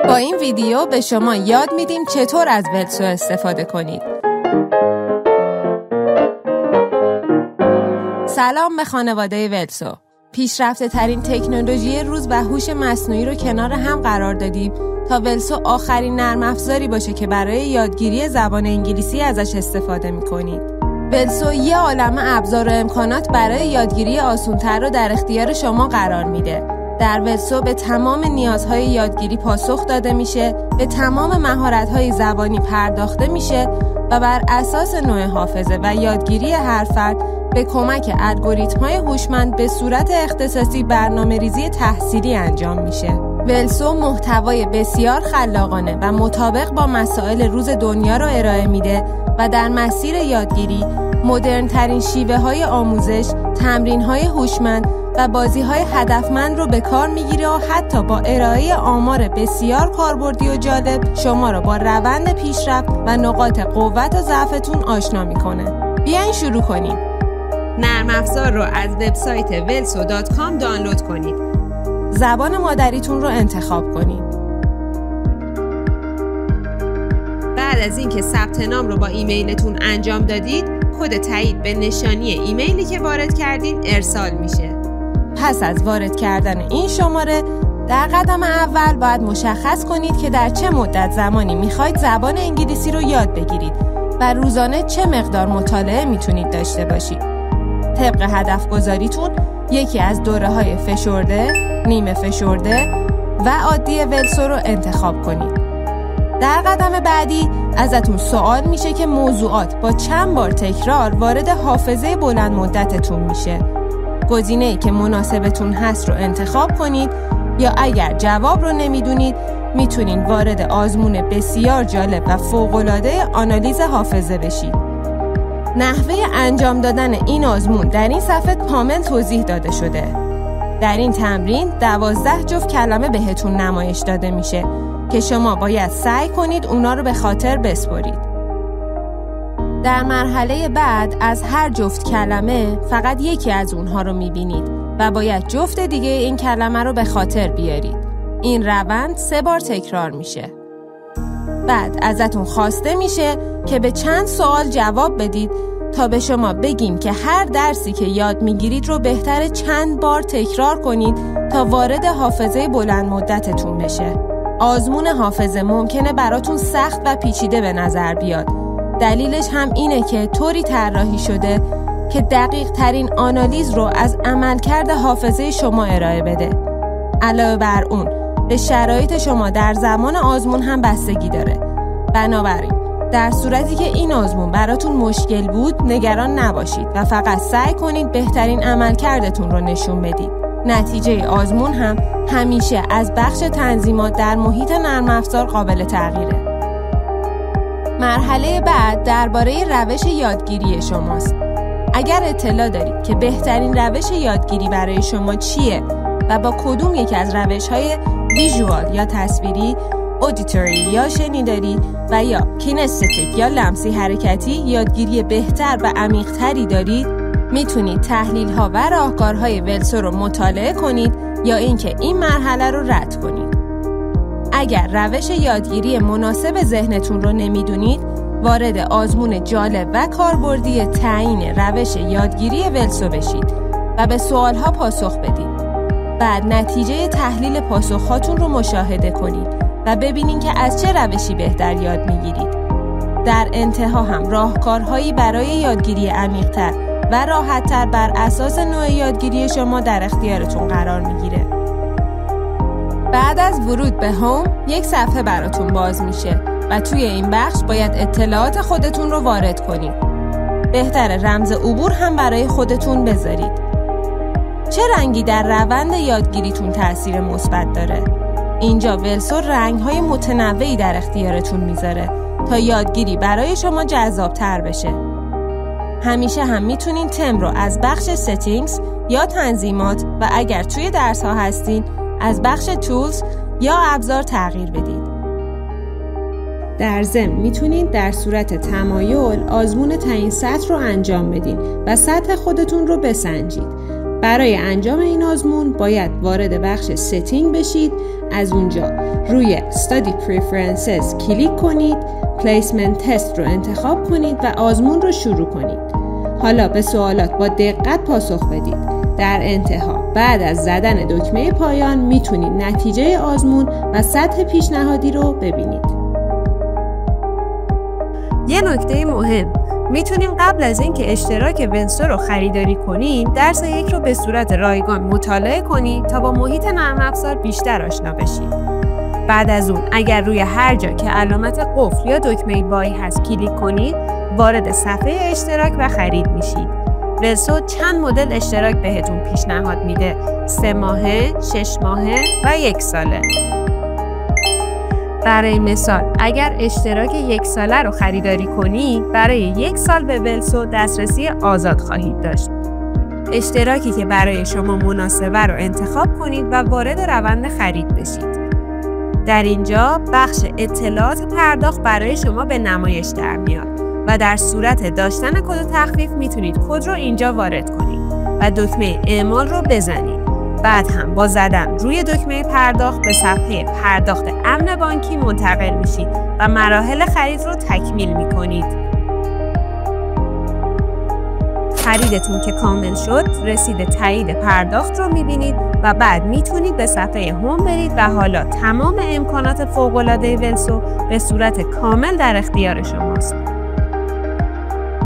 با این ویدیو به شما یاد میدیم چطور از ولسو استفاده کنید. سلام به خانواده ولسو. پیشرفته ترین تکنولوژی روز و هوش مصنوعی رو کنار هم قرار دادیم تا ولسو آخرین نرم افزاری باشه که برای یادگیری زبان انگلیسی ازش استفاده میکنید. ولسو یه عالمه ابزار و امکانات برای یادگیری آسان‌تر رو در اختیار شما قرار میده. در ولسو به تمام نیازهای یادگیری پاسخ داده میشه، به تمام مهارت‌های زبانی پرداخته میشه و بر اساس نوع حافظه و یادگیری هر فرد به کمک الگوریتم‌های هوشمند به صورت اختصاصی برنامه‌ریزی تحصیلی انجام میشه. ولسو محتوای بسیار خلاقانه و مطابق با مسائل روز دنیا رو ارائه میده و در مسیر یادگیری مدرن‌ترین شیوه‌های آموزش، تمرین‌های هوشمند و بازی‌های هدفمند رو به کار میگیره و حتی با ارائه آمار بسیار کاربردی و جالب شما رو با روند پیشرفت و نقاط قوت و ضعفتون آشنا میکنه. بیاین شروع کنیم. نرم افزار رو از وبسایت velso.com دانلود کنید. زبان مادریتون رو انتخاب کنید. بعد از اینکه ثبت نام رو با ایمیلتون انجام دادید، کد تایید به نشانی ایمیلی که وارد کردین ارسال میشه. پس از وارد کردن این شماره، در قدم اول باید مشخص کنید که در چه مدت زمانی میخواید زبان انگلیسی رو یاد بگیرید و روزانه چه مقدار مطالعه میتونید داشته باشید. طبق هدف گذاریتون یکی از دوره‌های فشرده، نیمه فشرده و عادی ولسو رو انتخاب کنید. در قدم بعدی ازتون سوال میشه که موضوعات با چند بار تکرار وارد حافظه بلند مدتتون میشه. گزینه‌ای که مناسبتون هست رو انتخاب کنید یا اگر جواب رو نمیدونید میتونید وارد آزمون بسیار جالب و فوق‌العاده آنالیز حافظه بشید. نحوه انجام دادن این آزمون در این صفحه کامل توضیح داده شده. در این تمرین 12 جفت کلمه بهتون نمایش داده میشه که شما باید سعی کنید اونا رو به خاطر بسپرید. در مرحله بعد از هر جفت کلمه فقط یکی از اونها رو میبینید و باید جفت دیگه این کلمه رو به خاطر بیارید. این روند 3 بار تکرار میشه. بعد ازتون خواسته میشه که به چند سوال جواب بدید تا به شما بگیم که هر درسی که یاد میگیرید رو بهتره چند بار تکرار کنید تا وارد حافظه بلند مدتتون بشه. آزمون حافظه ممکنه براتون سخت و پیچیده به نظر بیاد. دلیلش هم اینه که طوری طراحی شده که دقیق ترین آنالیز رو از عملکرد حافظه شما ارائه بده. علاوه بر اون به شرایط شما در زمان آزمون هم بستگی داره. بنابراین در صورتی که این آزمون براتون مشکل بود نگران نباشید و فقط سعی کنید بهترین عملکردتون رو نشون بدید. نتیجه آزمون هم همیشه از بخش تنظیمات در محیط نرم افزار قابل تغییره. مرحله بعد درباره روش یادگیری شماست. اگر اطلاع دارید که بهترین روش یادگیری برای شما چیه و با کدوم یک از روش‌های ویژوال یا تصویری، اودیتوری یا شنیداری و یا کینستیک یا لمسی حرکتی یادگیری بهتر و عمیق‌تری دارید، میتونید تحلیل‌ها و راهکارهای ولسو رو مطالعه کنید یا اینکه این مرحله رو رد کنید. اگر روش یادگیری مناسب ذهنتون رو نمیدونید، وارد آزمون جالب و کاربردی تعیین روش یادگیری ولسو بشید و به سوالها پاسخ بدید. بعد نتیجه تحلیل پاسخهاتون رو مشاهده کنید و ببینید که از چه روشی بهتر یاد میگیرید. در انتها هم راهکارهایی برای یادگیری عمیق‌تر و راحت‌تر بر اساس نوع یادگیری شما در اختیارتون قرار میگیره. بعد از ورود به هوم یک صفحه براتون باز میشه و توی این بخش باید اطلاعات خودتون رو وارد کنید. بهتره رمز عبور هم برای خودتون بذارید. چه رنگی در روند یادگیریتون تأثیر مثبت داره؟ اینجا ولسو رنگ‌های متنوعی در اختیارتون میذاره تا یادگیری برای شما جذاب‌تر بشه. همیشه هم میتونین تم رو از بخش settings یا تنظیمات و اگر توی درس ها هستین از بخش tools یا ابزار تغییر بدید. در ضمن میتونید در صورت تمایل آزمون تعیین سطح رو انجام بدین و سطح خودتون رو بسنجید. برای انجام این آزمون باید وارد بخش ستینگ بشید. از اونجا روی Study Preferences کلیک کنید، Placement Test رو انتخاب کنید و آزمون رو شروع کنید. حالا به سوالات با دقت پاسخ بدید. در انتها بعد از زدن دکمه پایان میتونید نتیجه آزمون و سطح پیشنهادی رو ببینید. یه نکته مهم، میتونیم قبل از اینکه اشتراک ولسو رو خریداری کنیم درس 1 رو به صورت رایگان مطالعه کنید تا با محیط نرم افزار بیشتر آشنا بشید. بعد از اون اگر روی هر جا که علامت قفل یا دکمه بای هست کلیک کنید وارد صفحه اشتراک و خرید میشید. ولسو چند مدل اشتراک بهتون پیشنهاد میده: 3 ماهه، 6 ماهه و 1 ساله. برای مثال اگر اشتراک 1 ساله رو خریداری کنید برای 1 سال به ولسو دسترسی آزاد خواهید داشت. اشتراکی که برای شما مناسبه رو انتخاب کنید و وارد روند خرید بشید. در اینجا بخش اطلاعات پرداخت برای شما به نمایش در میاد و در صورت داشتن کد تخفیف میتونید کد رو اینجا وارد کنید و دکمه اعمال رو بزنید. بعد هم با زدن روی دکمه پرداخت به صفحه پرداخت امن بانکی منتقل میشید و مراحل خرید رو تکمیل میکنید. خریدتون که کامل شد رسید تایید پرداخت رو میبینید و بعد میتونید به صفحه هوم برید و حالا تمام امکانات فوق‌العاده ولسو به صورت کامل در اختیار شماست.